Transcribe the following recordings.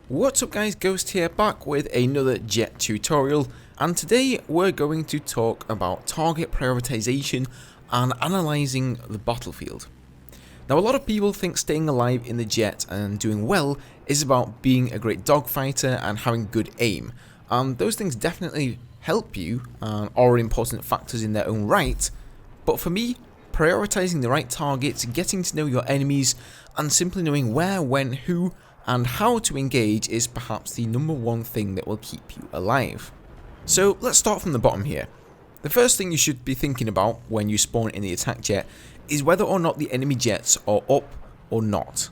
What's up guys, Ghost here, back with another jet tutorial, and today we're going to talk about target prioritization and analysing the battlefield. Now a lot of people think staying alive in the jet and doing well is about being a great dogfighter and having good aim, and those things definitely help you and are important factors in their own right, but for me, prioritizing the right targets, getting to know your enemies, and simply knowing where, when, who, and how to engage is perhaps the number one thing that will keep you alive. So let's start from the bottom here. The first thing you should be thinking about when you spawn in the attack jet is whether or not the enemy jets are up or not.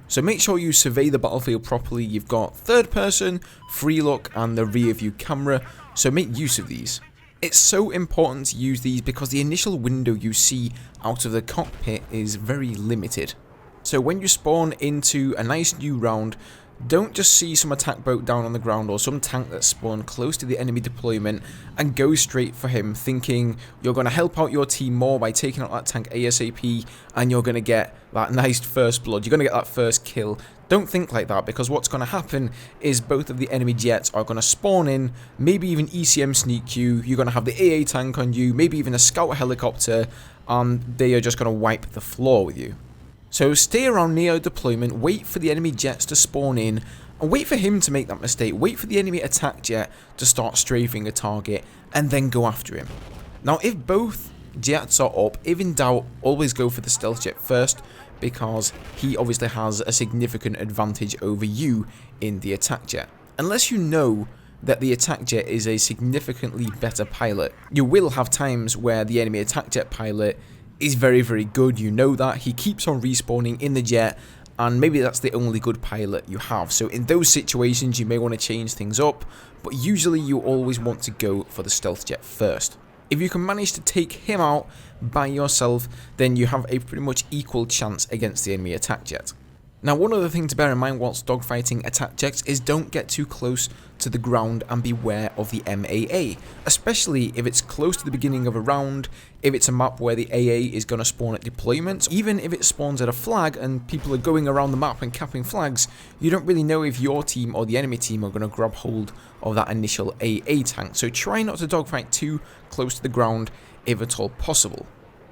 So make sure you survey the battlefield properly. You've got third person, free look, and the rear view camera, so make use of these. It's so important to use these because the initial window you see out of the cockpit is very limited. So when you spawn into a nice new round, don't just see some attack boat down on the ground or some tank that spawned close to the enemy deployment and go straight for him thinking you're going to help out your team more by taking out that tank ASAP and you're going to get that nice first blood, you're going to get that first kill. Don't think like that, because what's going to happen is both of the enemy jets are going to spawn in, maybe even ECM sneak you, you're going to have the AA tank on you, maybe even a scout helicopter, and they are just going to wipe the floor with you. So stay around near deployment, wait for the enemy jets to spawn in, and wait for him to make that mistake. Wait for the enemy attack jet to start strafing a target, and then go after him. Now if both jets are up, if in doubt, always go for the stealth jet first, because he obviously has a significant advantage over you in the attack jet. Unless you know that the attack jet is a significantly better pilot, you will have times where the enemy attack jet pilot is very good, you know that, he keeps on respawning in the jet, and maybe that's the only good pilot you have. So in those situations you may want to change things up, but usually you always want to go for the stealth jet first. If you can manage to take him out by yourself, then you have a pretty much equal chance against the enemy attack jet. Now one other thing to bear in mind whilst dogfighting attack jets is don't get too close to the ground and beware of the MAA, especially if it's close to the beginning of a round, if it's a map where the AA is going to spawn at deployment, even if it spawns at a flag and people are going around the map and capping flags, you don't really know if your team or the enemy team are going to grab hold of that initial AA tank, so try not to dogfight too close to the ground if at all possible.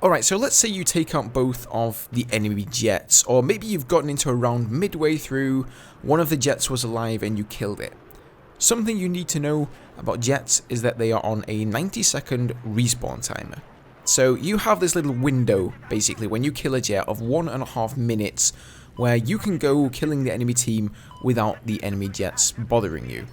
Alright, so let's say you take out both of the enemy jets, or maybe you've gotten into a round midway through, one of the jets was alive and you killed it. Something you need to know about jets is that they are on a 90-second respawn timer. So you have this little window, basically, when you kill a jet of 1.5 minutes, where you can go killing the enemy team without the enemy jets bothering you.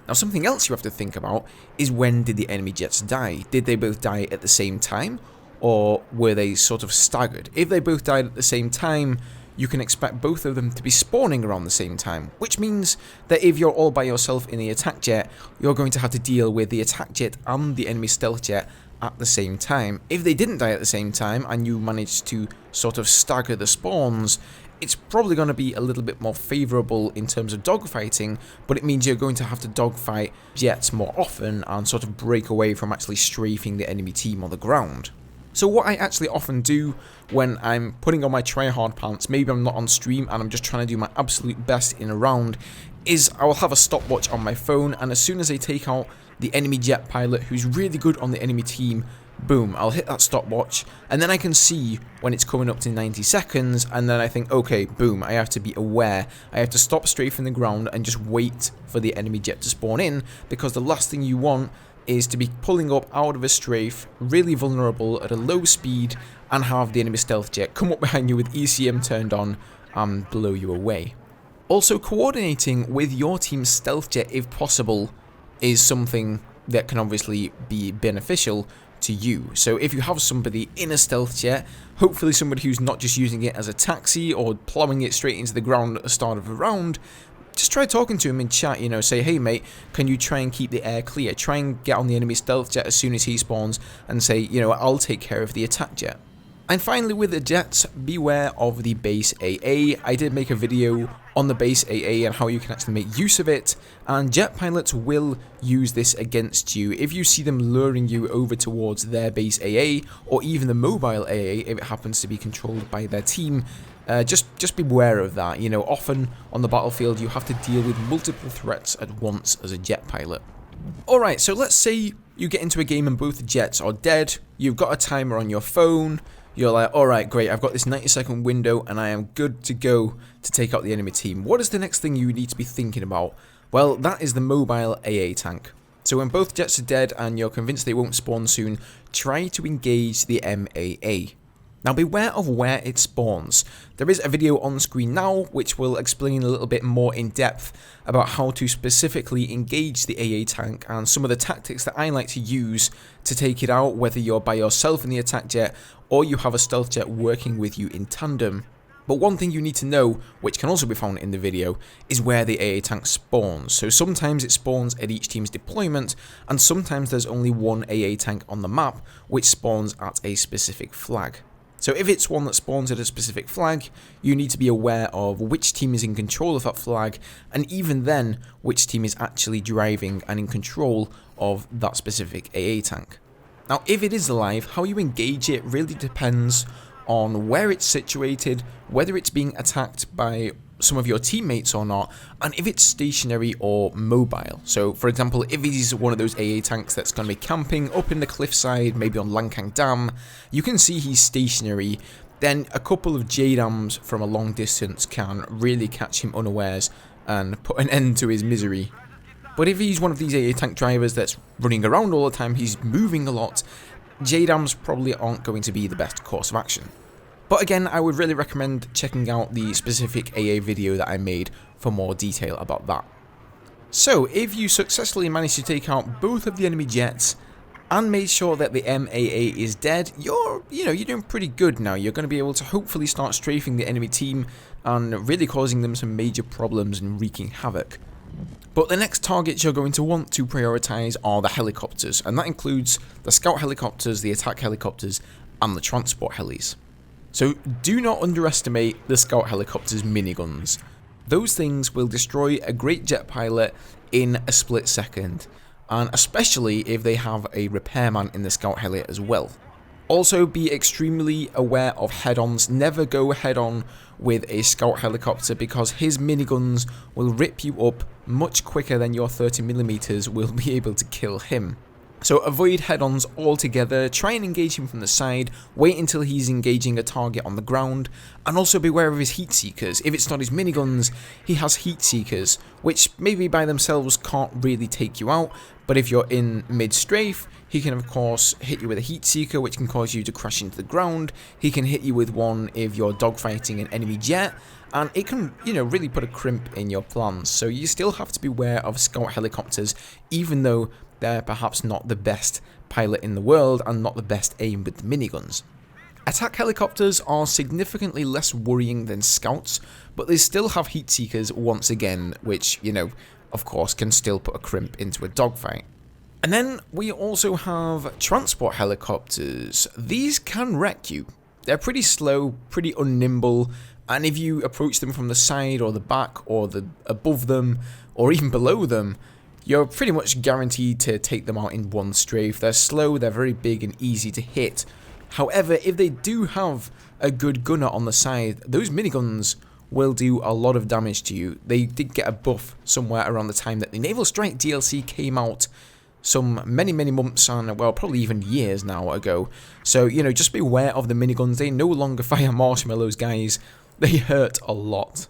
Now something else you have to think about is when did the enemy jets die? Did they both die at the same time? Or were they sort of staggered? If they both died at the same time, you can expect both of them to be spawning around the same time, which means that if you're all by yourself in the attack jet, you're going to have to deal with the attack jet and the enemy stealth jet at the same time. If they didn't die at the same time and you managed to sort of stagger the spawns, it's probably going to be a little bit more favourable in terms of dogfighting, but it means you're going to have to dogfight jets more often and sort of break away from actually strafing the enemy team on the ground. So what I actually often do when I'm putting on my tryhard pants, maybe I'm not on stream and I'm just trying to do my absolute best in a round, is I will have a stopwatch on my phone, and as soon as I take out the enemy jet pilot who's really good on the enemy team, boom, I'll hit that stopwatch, and then I can see when it's coming up to 90 seconds, and then I think, okay, boom, I have to be aware, I have to stop strafing the ground and just wait for the enemy jet to spawn in, because the last thing you want is to be pulling up out of a strafe, really vulnerable at a low speed, and have the enemy stealth jet come up behind you with ECM turned on and blow you away. Also, coordinating with your team's stealth jet if possible is something that can obviously be beneficial to you. So if you have somebody in a stealth jet, hopefully somebody who's not just using it as a taxi or plowing it straight into the ground at the start of a round, just try talking to him in chat, you know, say, hey mate, can you try and keep the air clear? Try and get on the enemy stealth jet as soon as he spawns and say, you know, I'll take care of the attack jet. And finally with the jets, beware of the base AA. I did make a video on the base AA and how you can actually make use of it, and jet pilots will use this against you if you see them luring you over towards their base AA, or even the mobile AA if it happens to be controlled by their team. Just beware of that. You know, often on the battlefield you have to deal with multiple threats at once as a jet pilot. Alright, so let's say you get into a game and both jets are dead, you've got a timer on your phone, you're like, alright, great, I've got this 90-second window and I am good to go to take out the enemy team. What is the next thing you need to be thinking about? Well, that is the mobile AA tank. So when both jets are dead and you're convinced they won't spawn soon, try to engage the MAA. Now beware of where it spawns. There is a video on screen now which will explain a little bit more in depth about how to specifically engage the AA tank and some of the tactics that I like to use to take it out, whether you're by yourself in the attack jet or you have a stealth jet working with you in tandem. But one thing you need to know, which can also be found in the video, is where the AA tank spawns. So sometimes it spawns at each team's deployment, and sometimes there's only one AA tank on the map which spawns at a specific flag. So if it's one that spawns at a specific flag, you need to be aware of which team is in control of that flag, and even then, which team is actually driving and in control of that specific AA tank. Now, if it is alive, how you engage it really depends on where it's situated, whether it's being attacked by some of your teammates or not, and if it's stationary or mobile. So for example, if he's one of those AA tanks that's going to be camping up in the cliffside, maybe on Lankang Dam, you can see he's stationary, then a couple of JDAMs from a long distance can really catch him unawares and put an end to his misery. But if he's one of these AA tank drivers that's running around all the time, he's moving a lot, JDAMs probably aren't going to be the best course of action. But again, I would really recommend checking out the specific AA video that I made for more detail about that. So, if you successfully manage to take out both of the enemy jets and made sure that the MAA is dead, you're doing pretty good now. You're going to be able to hopefully start strafing the enemy team and really causing them some major problems and wreaking havoc. But the next targets you're going to want to prioritize are the helicopters, and that includes the scout helicopters, the attack helicopters, and the transport helis. So do not underestimate the scout helicopter's miniguns. Those things will destroy a great jet pilot in a split second, and especially if they have a repairman in the scout heli as well. Also be extremely aware of head-ons. Never go head-on with a scout helicopter because his miniguns will rip you up much quicker than your 30mm will be able to kill him. So avoid head-ons altogether, try and engage him from the side, wait until he's engaging a target on the ground, and also beware of his heat seekers. If it's not his miniguns, he has heat seekers, which maybe by themselves can't really take you out, but if you're in mid-strafe, he can of course hit you with a heat seeker, which can cause you to crash into the ground. He can hit you with one if you're dogfighting an enemy jet, and it can, really put a crimp in your plans. So you still have to beware of scout helicopters, even though they're perhaps not the best pilot in the world and not the best aim with the miniguns. Attack helicopters are significantly less worrying than scouts, but they still have heat seekers once again, which, of course can still put a crimp into a dogfight. And then we also have transport helicopters. These can wreck you. They're pretty slow, pretty unnimble, and if you approach them from the side or the back or the above them or even below them, you're pretty much guaranteed to take them out in one strafe. They're slow, they're very big and easy to hit. However, if they do have a good gunner on the side, those miniguns will do a lot of damage to you. They did get a buff somewhere around the time that the Naval Strike DLC came out some many months and, well, probably even years now ago. So, just beware of the miniguns. They no longer fire marshmallows, guys. They hurt a lot.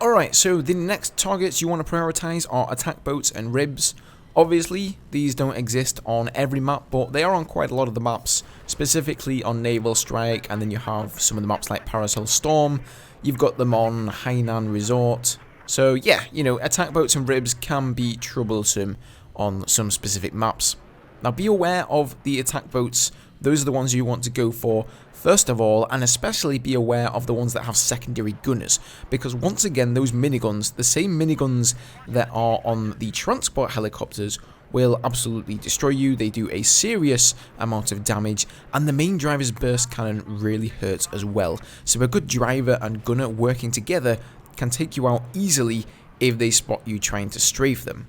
Alright, so the next targets you want to prioritize are attack boats and ribs. Obviously, these don't exist on every map, but they are on quite a lot of the maps, specifically on Naval Strike, and then you have some of the maps like Parasol Storm. You've got them on Hainan Resort. So yeah, attack boats and ribs can be troublesome on some specific maps. Now be aware of the attack boats. Those are the ones you want to go for first of all, and especially be aware of the ones that have secondary gunners, because once again those miniguns, the same miniguns that are on the transport helicopters, will absolutely destroy you. They do a serious amount of damage, and the main driver's burst cannon really hurts as well. So a good driver and gunner working together can take you out easily if they spot you trying to strafe them.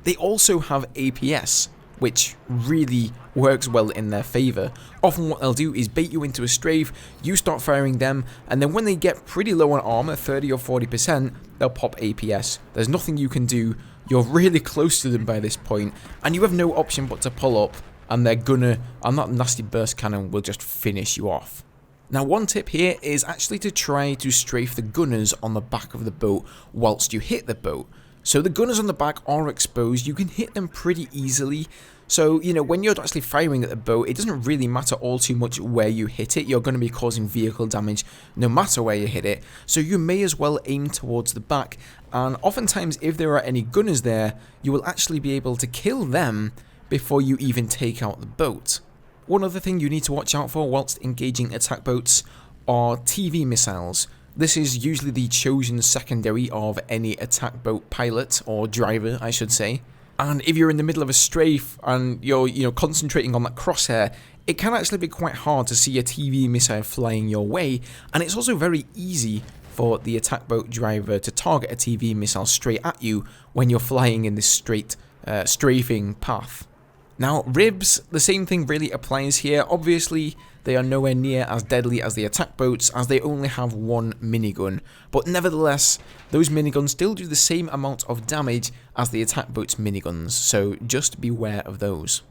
They also have APS, which really works well in their favour. Often what they'll do is bait you into a strafe, you start firing them, and then when they get pretty low on armour, 30 or 40%, they'll pop APS. There's nothing you can do, you're really close to them by this point, and you have no option but to pull up, and and that nasty burst cannon will just finish you off. Now one tip here is actually to try to strafe the gunners on the back of the boat whilst you hit the boat. So the gunners on the back are exposed, you can hit them pretty easily. So, when you're actually firing at the boat, it doesn't really matter all too much where you hit it. You're going to be causing vehicle damage no matter where you hit it. So you may as well aim towards the back. And oftentimes, if there are any gunners there, you will actually be able to kill them before you even take out the boat. One other thing you need to watch out for whilst engaging attack boats are TV missiles. This is usually the chosen secondary of any attack boat pilot, or driver I should say. And if you're in the middle of a strafe and you're concentrating on that crosshair, it can actually be quite hard to see a TV missile flying your way, and it's also very easy for the attack boat driver to target a TV missile straight at you when you're flying in this straight strafing path. Now ribs, the same thing really applies here. Obviously they are nowhere near as deadly as the attack boats as they only have one minigun, but nevertheless those miniguns still do the same amount of damage as the attack boats miniguns, so just beware of those.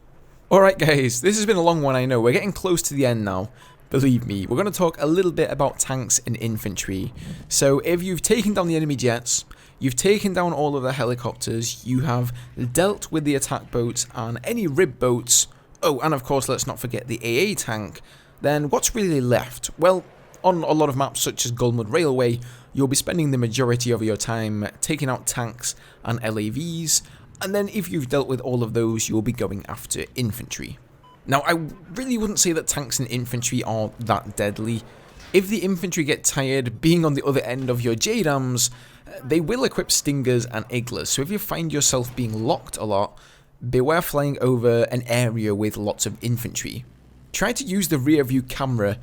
Alright guys, this has been a long one, I know, we're getting close to the end now. Believe me, we're going to talk a little bit about tanks and infantry. So if you've taken down the enemy jets, you've taken down all of the helicopters, you have dealt with the attack boats and any rib boats, oh, and of course let's not forget the AA tank, then what's really left? Well, on a lot of maps such as Gullmud Railway, you'll be spending the majority of your time taking out tanks and LAVs, and then if you've dealt with all of those, you'll be going after infantry. Now, I really wouldn't say that tanks and infantry are that deadly. If the infantry get tired being on the other end of your JDAMs, they will equip stingers and igglers, so if you find yourself being locked a lot, beware flying over an area with lots of infantry. Try to use the rear view camera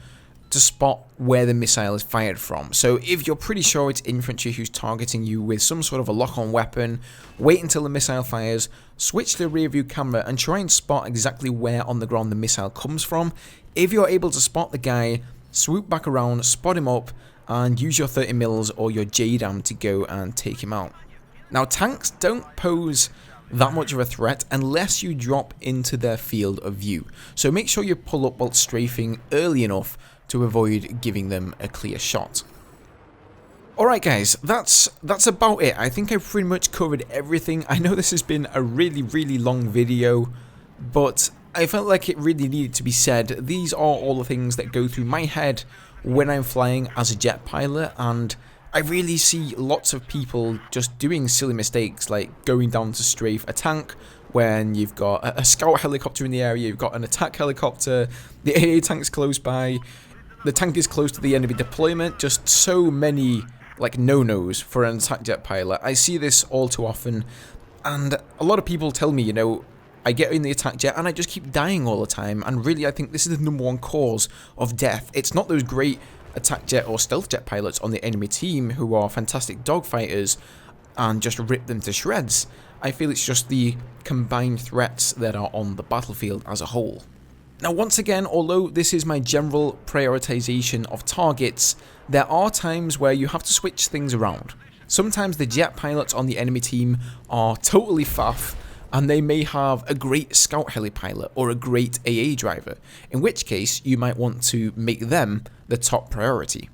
to spot where the missile is fired from. So if you're pretty sure it's infantry who's targeting you with some sort of a lock-on weapon, wait until the missile fires, switch to the rear view camera and try and spot exactly where on the ground the missile comes from. If you're able to spot the guy, swoop back around, spot him up, and use your 30 mils or your JDAM to go and take him out. Now tanks don't pose that much of a threat unless you drop into their field of view. So make sure you pull up while strafing early enough to avoid giving them a clear shot. Alright guys, that's about it. I think I've pretty much covered everything. I know this has been a really long video, but I felt like it really needed to be said. These are all the things that go through my head when I'm flying as a jet pilot, and I really see lots of people just doing silly mistakes like going down to strafe a tank when you've got a scout helicopter in the area, you've got an attack helicopter, the AA tank's close by, the tank is close to the enemy deployment. Just so many like no-nos for an attack jet pilot. I see this all too often, and a lot of people tell me, I get in the attack jet and I just keep dying all the time, and really I think this is the #1 cause of death. It's not those great attack jet or stealth jet pilots on the enemy team who are fantastic dogfighters and just rip them to shreds. I feel it's just the combined threats that are on the battlefield as a whole. Now once again, although this is my general prioritization of targets, there are times where you have to switch things around. Sometimes the jet pilots on the enemy team are totally faff, and they may have a great scout heli pilot or a great AA driver, in which case you might want to make them the top priority.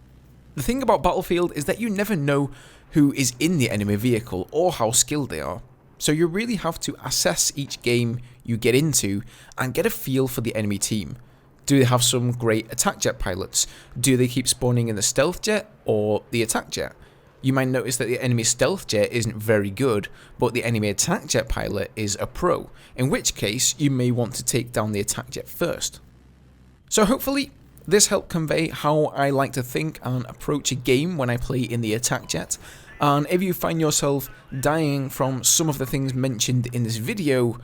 The thing about Battlefield is that you never know who is in the enemy vehicle or how skilled they are. So you really have to assess each game you get into and get a feel for the enemy team. Do they have some great attack jet pilots? Do they keep spawning in the stealth jet or the attack jet? You might notice that the enemy stealth jet isn't very good, but the enemy attack jet pilot is a pro, in which case you may want to take down the attack jet first. So hopefully this helped convey how I like to think and approach a game when I play in the attack jet. And if you find yourself dying from some of the things mentioned in this video,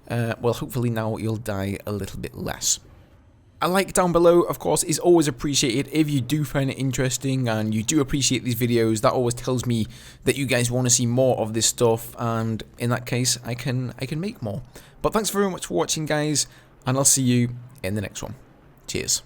well, hopefully now you'll die a little bit less. A like down below, of course, is always appreciated. If you do find it interesting and you do appreciate these videos, that always tells me that you guys want to see more of this stuff, and in that case, I can make more. But thanks very much for watching, guys, and I'll see you in the next one. Cheers.